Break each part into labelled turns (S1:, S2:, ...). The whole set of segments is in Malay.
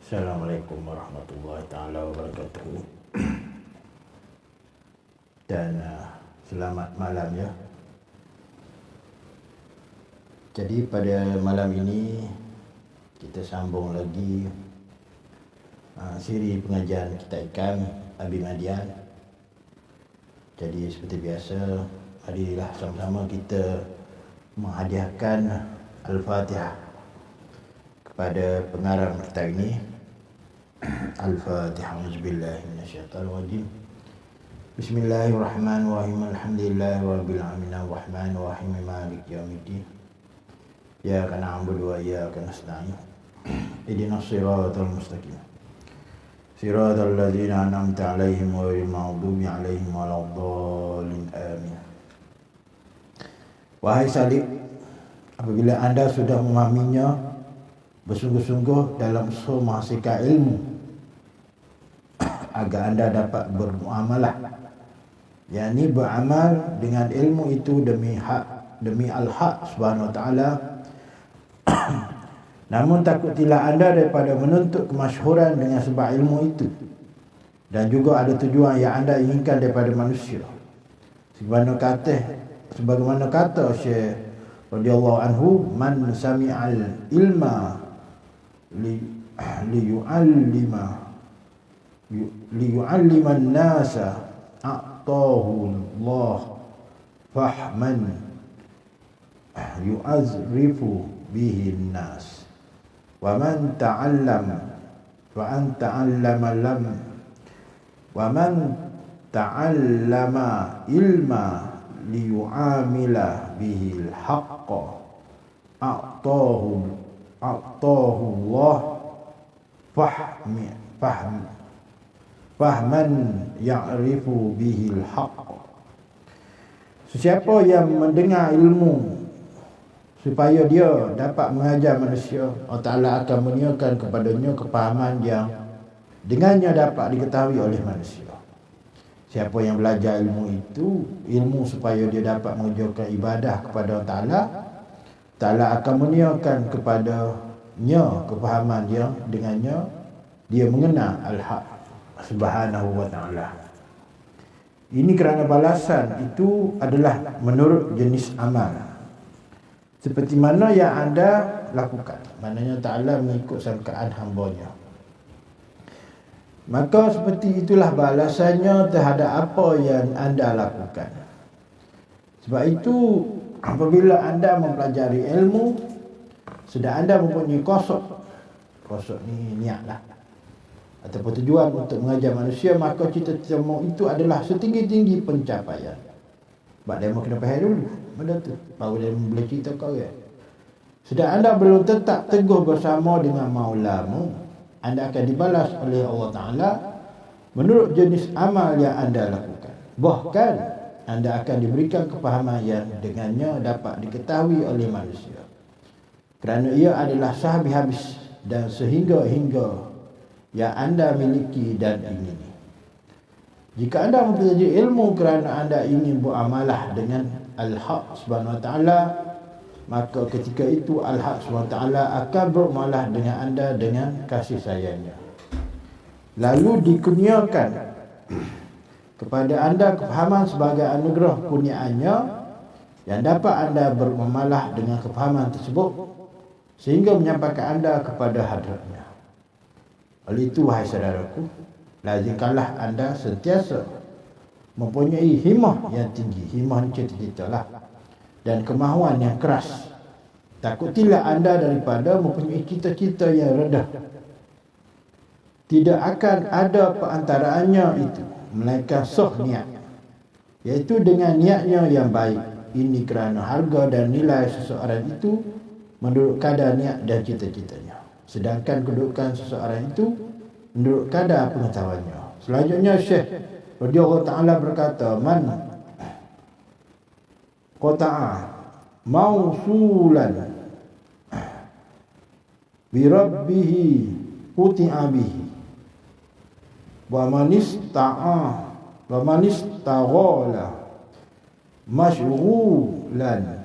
S1: Assalamualaikum warahmatullahi taala wabarakatuh. Dan selamat malam ya. Jadi pada malam ini kita sambung lagi siri pengajian kita ikan Abi Madian. Jadi seperti biasa, marilah sama-sama kita menghadiahkan Al-Fatihah kepada pengarang kita ini. Al-Fatihah. Auzubillahi minasyaitonir rajim. Bismillahirrahmanirrahim. Alhamdulillahirabbil alamin arrahmanir rahim maliki yaumiddin. Iyyaka na'budu wa iyyaka nasta'in. Ihdinas siratal mustaqim. Siratal ladzina an'amta 'alaihim ghairil maghdubi 'alaihim waladdallin. Amin. Wahai salib, apabila anda sudah memahaminya bersungguh-sungguh dalam usaha menghasilkan ilmu agar anda dapat bermuamalah, yakni beramal dengan ilmu itu demi al-haq subhanahu wa ta'ala. Namun takutilah anda daripada menuntut kemasyhuran dengan sebab ilmu itu, dan juga ada tujuan yang anda inginkan daripada manusia. Sebagaimana kata Syekh radhiyallahu anhu, man sami'al ilma liyu'allima an-nasa a'tahu Allah fahman yu'azrifu bihi an-nas wa man ta'allama ilma liyu'amila bihi al-haqqa a'tahu Allah fahman ya'rifu bihil haqq. Sesiapa yang mendengar ilmu supaya dia dapat mengajar manusia, Allah Ta'ala akan menyiapkan kepadanya kepahaman yang dengannya dapat diketahui oleh manusia. Siapa yang belajar ilmu supaya dia dapat mengerjakan ibadah kepada Allah Ta'ala, Ta'ala akan menyiapkan kepadanya kepahaman yang dengannya dia mengenal al-haq subhanahu wa ta'ala. Ini kerana balasan itu adalah menurut jenis amal, seperti mana yang anda lakukan. Maknanya Ta'ala mengikut sangkaan hambanya, maka seperti itulah balasannya terhadap apa yang anda lakukan. Sebab itu apabila anda mempelajari ilmu, sedang anda mempunyai kosok ni niatlah ataupun tujuan untuk mengajar manusia, maka cita-cita itu adalah setinggi-tinggi pencapaian. Sebab dia kena faham dulu benda tu, baru dia boleh cerita kau ya. Sedang anda belum tetap teguh bersama dengan maulamu, anda akan dibalas oleh Allah Ta'ala menurut jenis amal yang anda lakukan. Bahkan anda akan diberikan kepahaman yang dengannya dapat diketahui oleh manusia, kerana ia adalah sehabis-habis dan sehingga-hingga yang anda miliki dan ingini. Jika anda mempelajari ilmu kerana anda ingin beramalah dengan al-haq subhanahu wa ta'ala, maka ketika itu al-haq subhanahu wa ta'ala akan beramalah dengan anda dengan kasih sayangnya, lalu dikurniakan kepada anda kefahaman sebagai anugerah kurniaannya yang dapat anda bermuamalah dengan kefahaman tersebut sehingga menyampaikan anda kepada hadratnya. Oleh itu, wahai saudaraku, lazimkanlah anda sentiasa mempunyai himmah yang tinggi. Himmah ni cita-cita lah, dan kemahuan yang keras. Takutilah anda daripada mempunyai cita-cita yang rendah. Tidak akan ada perantaraannya itu melainkan sah niat, iaitu dengan niatnya yang baik. Ini kerana harga dan nilai seseorang itu menurut kadar niat dan cita-citanya, sedangkan kedudukan seseorang itu menurut kadar pengetahuannya. Selanjutnya Syekh radhiyallahu ta'ala berkata, man qata'a mausulan bi rabbih quti'a bihi wa man istaghala masyghulan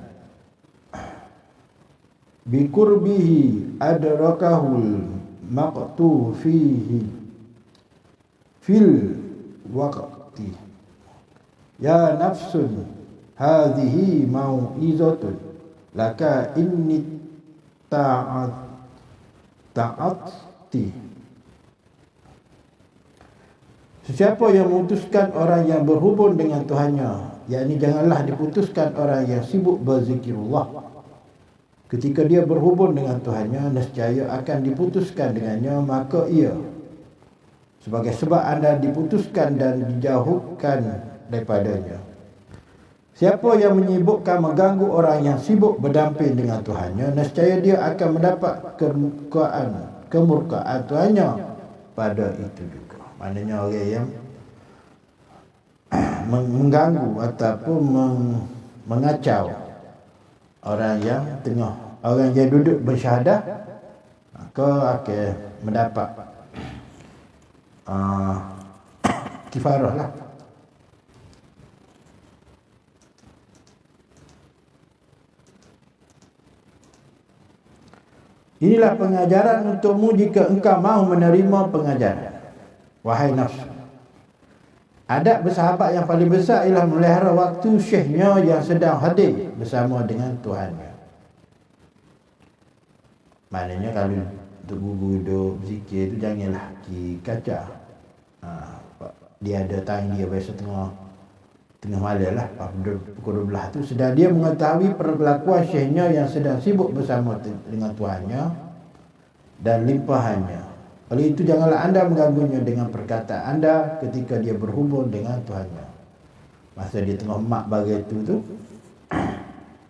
S1: biqurbihi adrakahul maqtu fihi fil waqti ya nafsun hadhihi mau'izatun laka inni ta'ati. Sesiapa yang memutuskan orang yang berhubung dengan Tuhannya, yakni janganlah diputuskan orang yang sibuk berzikirullah. Ketika dia berhubung dengan Tuhannya, nescaya akan diputuskan dengannya, maka ia sebagai sebab anda diputuskan dan dijauhkan daripadanya. Siapa yang menyibukkan mengganggu orang yang sibuk berdamping dengan Tuhannya, nescaya dia akan mendapat kemurkaan Tuhannya pada itu juga. Maknanya orang yang mengganggu ataupun mengacau orang yang duduk bersyahadah, maka akan mendapat kifarah lah. Inilah pengajaran untukmu jika engkau mahu menerima pengajaran. Wahai nafsu, adab bersahabat yang paling besar ialah melihara waktu syekhnya yang sedang hadir bersama dengan Tuhannya. Maknanya kalau duduk berzikir tu janganlah kaca. Dia ada time dia biasa tengah malam lah, pukul 12 tu sedang dia mengetahui perlakuan syekhnya yang sedang sibuk bersama dengan Tuhannya dan limpahannya. Oleh itu janganlah anda mengganggunya dengan perkataan anda ketika dia berhubung dengan Tuhannya. Masa dia tengah mak bagai tu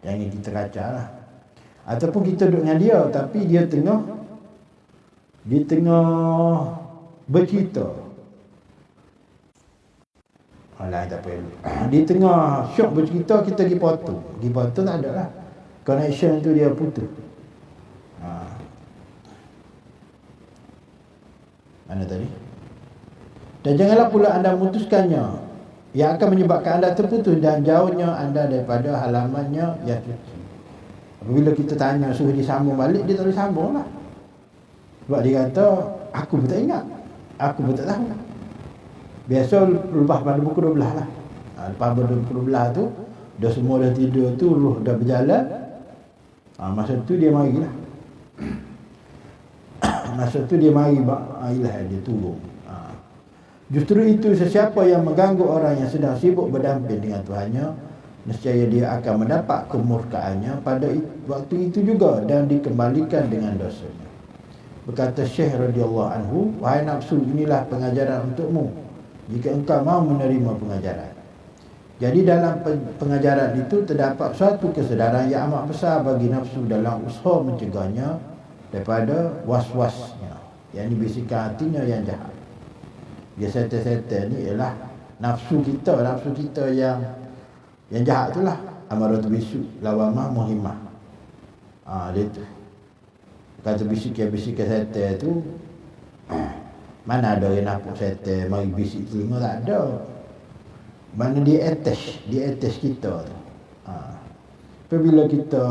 S1: jangan kita kaca lah. Ataupun kita duduk dengan dia tapi dia tengah bercerita. Alah tak apa. Di tengah syok bercerita kita pergi potong. Pergi potong tak ada lah. Connection tu dia putus. Mana tadi? Dan janganlah pula anda memutuskannya yang akan menyebabkan anda terputus dan jauhnya anda daripada halamannya yang suci. Apabila kita tanya suruh disambung balik, dia tak boleh sambung lah. Sebab dia kata, aku pun tak ingat, aku pun tak tahu. Biasa lepas pada pukul 12 lah. Lepas pada pukul 12 tu dah semua dah tidur tu, ruh dah berjalan. Masa tu dia mari lah. Masa tu dia mari ilah dia turun. Justru itu sesiapa yang mengganggu orang yang sedang sibuk berdamping dengan Tuhannya, nescaya dia akan mendapat kemurkaannya pada waktu itu juga dan dikembalikan dengan dosanya. Berkata Syekh radhiyallahu anhu, wahai nafsu, inilah pengajaran untukmu jika engkau mahu menerima pengajaran. Jadi dalam pengajaran itu terdapat suatu kesedaran yang amat besar bagi nafsu dalam usaha mencegahnya daripada was-wasnya, yakni bisikan hatinya yang jahat. Dia setan-setan ni ialah nafsu kita yang jahat itulah. Amaratu bisu lawamah muhimmah. Dia tu. Kata bisikan setan tu, mana ada yang nampak setan mari bisik telinga, tak ada. Mana dia attach kita tu. Apabila kita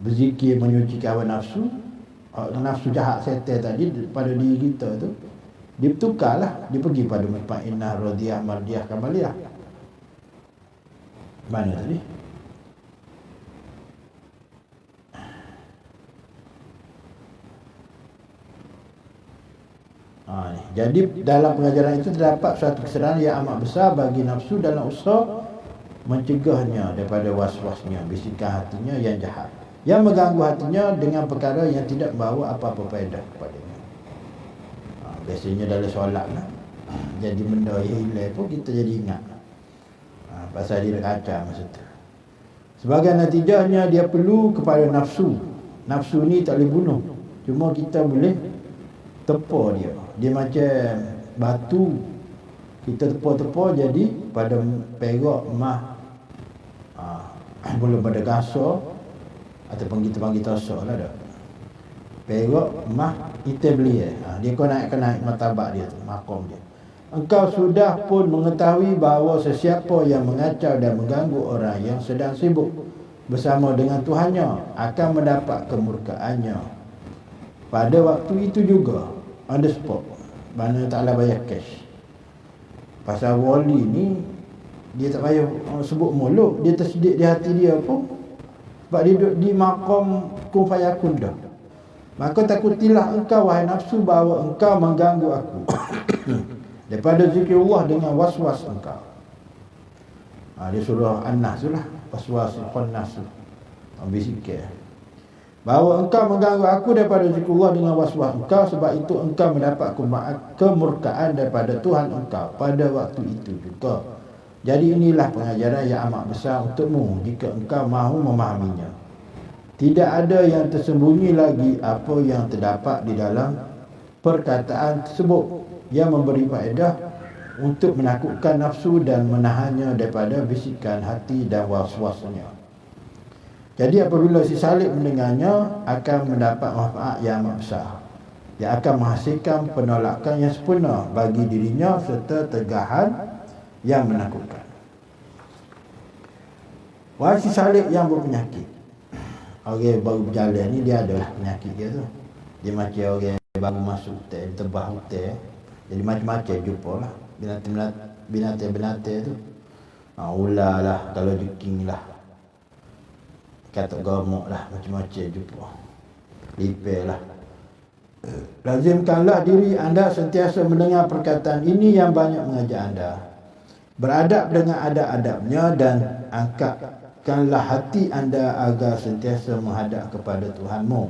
S1: berzikir menyucikan hawa nafsu, nafsu jahat setan tadi pada diri kita tu, dia bertukarlah, dia pergi pada mutmainnah, radiyah, mardiyah, kamaliyah. Mana tadi? Jadi dalam pengajaran itu terdapat suatu kesedaran yang amat besar bagi nafsu dalam usaha mencegahnya daripada was-wasnya, bisikan hatinya yang jahat, yang mengganggu hatinya dengan perkara yang tidak membawa apa-apa faedah kepadanya. Biasanya dalam solat lah, jadi benda yang hilang pun kita jadi ingat. Pasal dia kaca masa tu. Sebagai natijahnya dia perlu kepada nafsu. Nafsu ni tak boleh bunuh, cuma kita boleh tepa dia. Dia macam batu, kita tepa-tepa jadi pada perak, emas, boleh pada gasar, ataupun kita panggil tosok lah dah. Perak, emas, hitam belia. Dia kau naik martabat dia tu, makom dia. Engkau sudah pun mengetahui bahawa sesiapa yang mengacau dan mengganggu orang yang sedang sibuk bersama dengan Tuhannya akan mendapat kemurkaannya pada waktu itu juga on the spot, mana Ta'ala bayar cash. Pasal wali ni dia tak payah sebut mulut, dia tersedik di hati dia pun, sebab dia duduk di maqam kun fayakun dah. Maka takutilah engkau wahai nafsu bahawa engkau mengganggu aku daripada zikrullah dengan waswas engkau. Dia surah An-Nas tu lah, waswas khannas tu. Bisikir bahawa engkau mengganggu aku daripada zikrullah dengan waswas engkau, sebab itu engkau mendapat kemurkaan daripada Tuhan engkau pada waktu itu juga. Jadi inilah pengajaran yang amat besar untukmu jika engkau mahu memahaminya. Tidak ada yang tersembunyi lagi apa yang terdapat di dalam perkataan tersebut yang memberi faedah untuk menakutkan nafsu dan menahannya daripada bisikan hati dan was-wasnya. Jadi apabila si salib mendengarnya, akan mendapat manfaat yang amat besar, yang akan menghasilkan penolakan yang sempurna bagi dirinya serta tegahan yang menakutkan. Wahai si salib yang berpenyakit, orang baru berjalan ni dia adalah penyakit dia tu. Dia macam orang baru masuk hutan, tebah hutan, jadi macam-macam jumpa lah binatang-binatang tu. Ular lah, kalau jeking lah, katak gemuk lah, macam-macam jumpa, lipel lah. Lazimkanlah diri anda sentiasa mendengar perkataan ini yang banyak mengajak anda beradab dengan adab-adabnya, dan angkatkanlah hati anda agar sentiasa menghadap kepada Tuhanmu.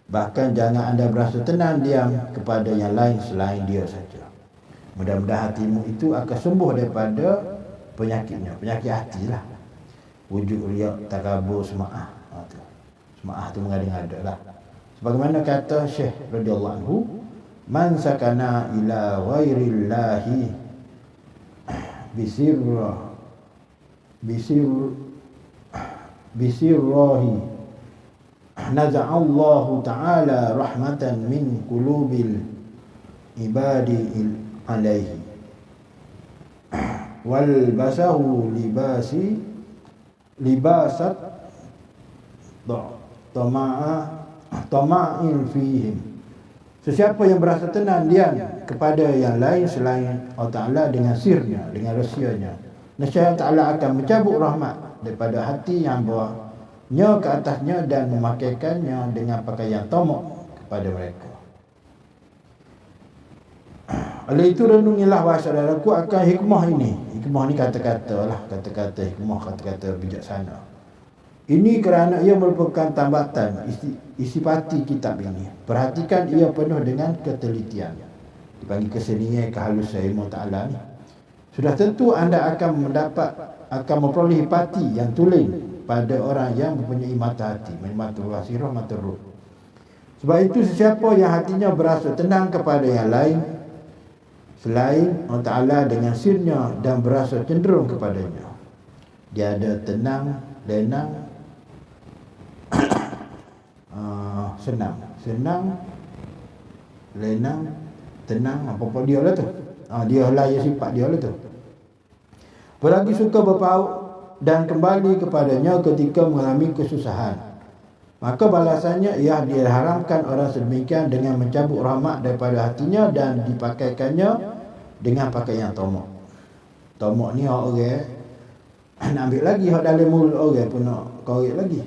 S1: Bahkan jangan anda berasa tenang diam kepada yang lain selain dia saja. Mudah-mudahan hatimu itu akan sembuh daripada penyakitnya, penyakit hati lah. Wujud riak, takabur, sema'ah. Sema'ah tu mengada-ngada lah. Sebagaimana kata Syekh radhiyallahu anhu, man sakana ila ghairillahi bisirrahi naza'allahu ta'ala rahmatan min qulubil ibadi alaihi wal basahu libasat tama'in fihim. Sesiapa yang berasa tenang diam kepada yang lain selain Allah Ta'ala dengan sirnya, dengan rahsianya, nescaya Ta'ala akan mencabut rahmat daripada hati yang bawahnya ke atasnya dan memakaikannya dengan pakaian tamak kepada mereka. Oleh itu renungilah wahai saudaraku akan hikmah ini. Hikmah ni kata-kata lah, kata-kata hikmah, kata-kata bijaksana. Ini kerana ia merupakan tambatan isipati kitab ini. Perhatikan ia penuh dengan ketelitian. Dipanggil kesenian, kehalusan ilmu Ta'ala ni. Sudah tentu anda akan memperoleh hipati yang tulen pada orang yang mempunyai mata hati, mata basirah, mata ruh. Sebab itu sesiapa yang hatinya berasa tenang kepada yang lain selain Allah Ta'ala dengan sirnya dan berasa cenderung kepadanya, dia ada tenang, lenang, senang, lenang, tenang, apa-apa dia lah tu. Dia layak sifat dia lah tu. Apalagi suka berpaut dan kembali kepadanya ketika mengalami kesusahan, maka balasannya ialah diharamkan orang sedemikian dengan mencabut rahmat daripada hatinya dan dipakaikannya dengan pakaian tamak. Tamak ni orang nak ambil lagi, hak dalam mulut orang pun nak korek lagi,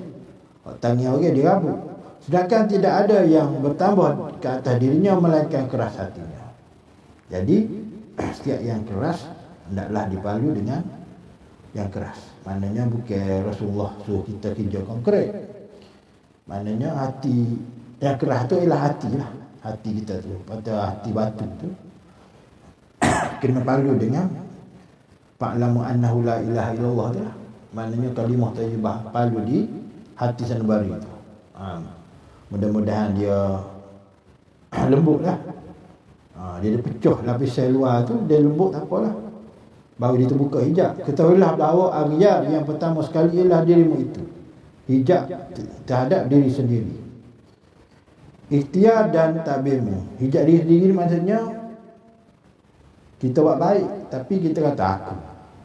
S1: hak tangan orang dirabut. Sedangkan tidak ada yang bertambah ke atas dirinya melainkan keras hatinya. Jadi setiap yang keras hendaklah dipalu dengan yang keras. Maknanya bukan Rasulullah suruh kita kerja konkret. Maknanya hati yang keras tu ialah hati lah. Hati kita tu, pada hati batu tu kena palu dengan fa'lamu annahu la ilaha illallah tu lah. Maknanya kalimah thayyibah palu di hati sanubari tu. Mudah-mudahan dia lembut lah. Dia pecah lapisan luar tu, dia lembut tak apalah, baru dia terbuka hijab. Ketahuilah bahawa aghyar yang pertama sekali ialah dirimu itu, hijab terhadap diri sendiri, ikhtiar dan tabirmu. Hijab diri sendiri maksudnya kita buat baik tapi kita kata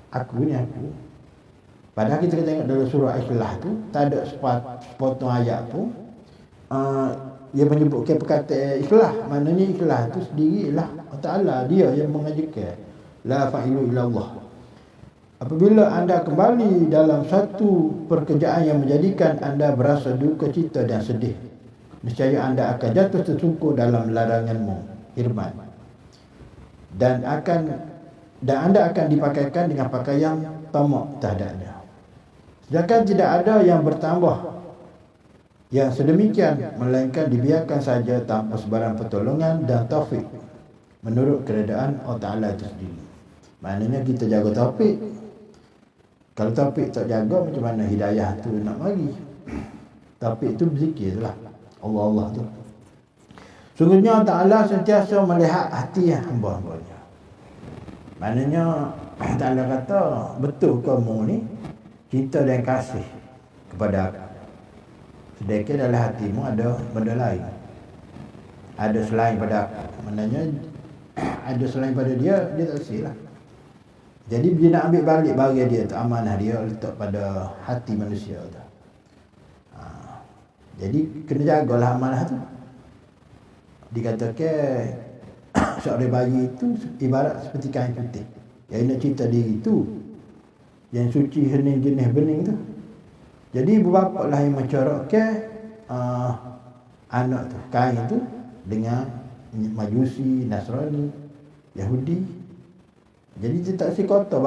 S1: aku ni aku. Padahal kita tengok dalam surah Ikhlas tu tak ada sepotong ayat pun ia menyebutkan perkataan ikhlas, maknanya ikhlas tu sendiri ialah Allah Ta'ala, dia yang mengajarkan. La fa'ilu illa Allah. Apabila anda kembali dalam satu pekerjaan yang menjadikan anda berasa duka cita dan sedih, nescaya anda akan jatuh tersungkur dalam laranganmu, Irman. Dan anda akan dipakaikan dengan pakaian tamak terhadapnya. Sedangkan tidak ada yang bertambah yang sedemikian, melainkan dibiarkan saja tanpa sebarang pertolongan dan taufik menurut keadaan Allah Ta'ala itu sendiri. Maknanya kita jaga taufik. Kalau taufik tak jaga, macam mana hidayah tu nak mari? Taufik tu berzikir lah, Allah tu. Sungguhnya Allah Ta'ala sentiasa melihat hati hamba-hambanya. Maknanya Allah Ta'ala kata, betul kamu ni cinta dan kasih kepada aku, sedangkan dalam hatimu ada benda lain, ada selain pada aku. Maknanya ada selain pada dia tak silap. Jadi dia nak ambil balik barang dia tu, amanah dia letak pada hati manusia tu. Jadi kena jagalah amanah tu. Dikatakan seorang bayi itu ibarat seperti kain putih. Yang nak cinta diri tu, yang suci hening jenis bening tu. Jadi ibu bapa lah yang mencorakkan anak tu, kain tu dengan Majusi, Nasrani, Yahudi. Jadi dia tak si kotor.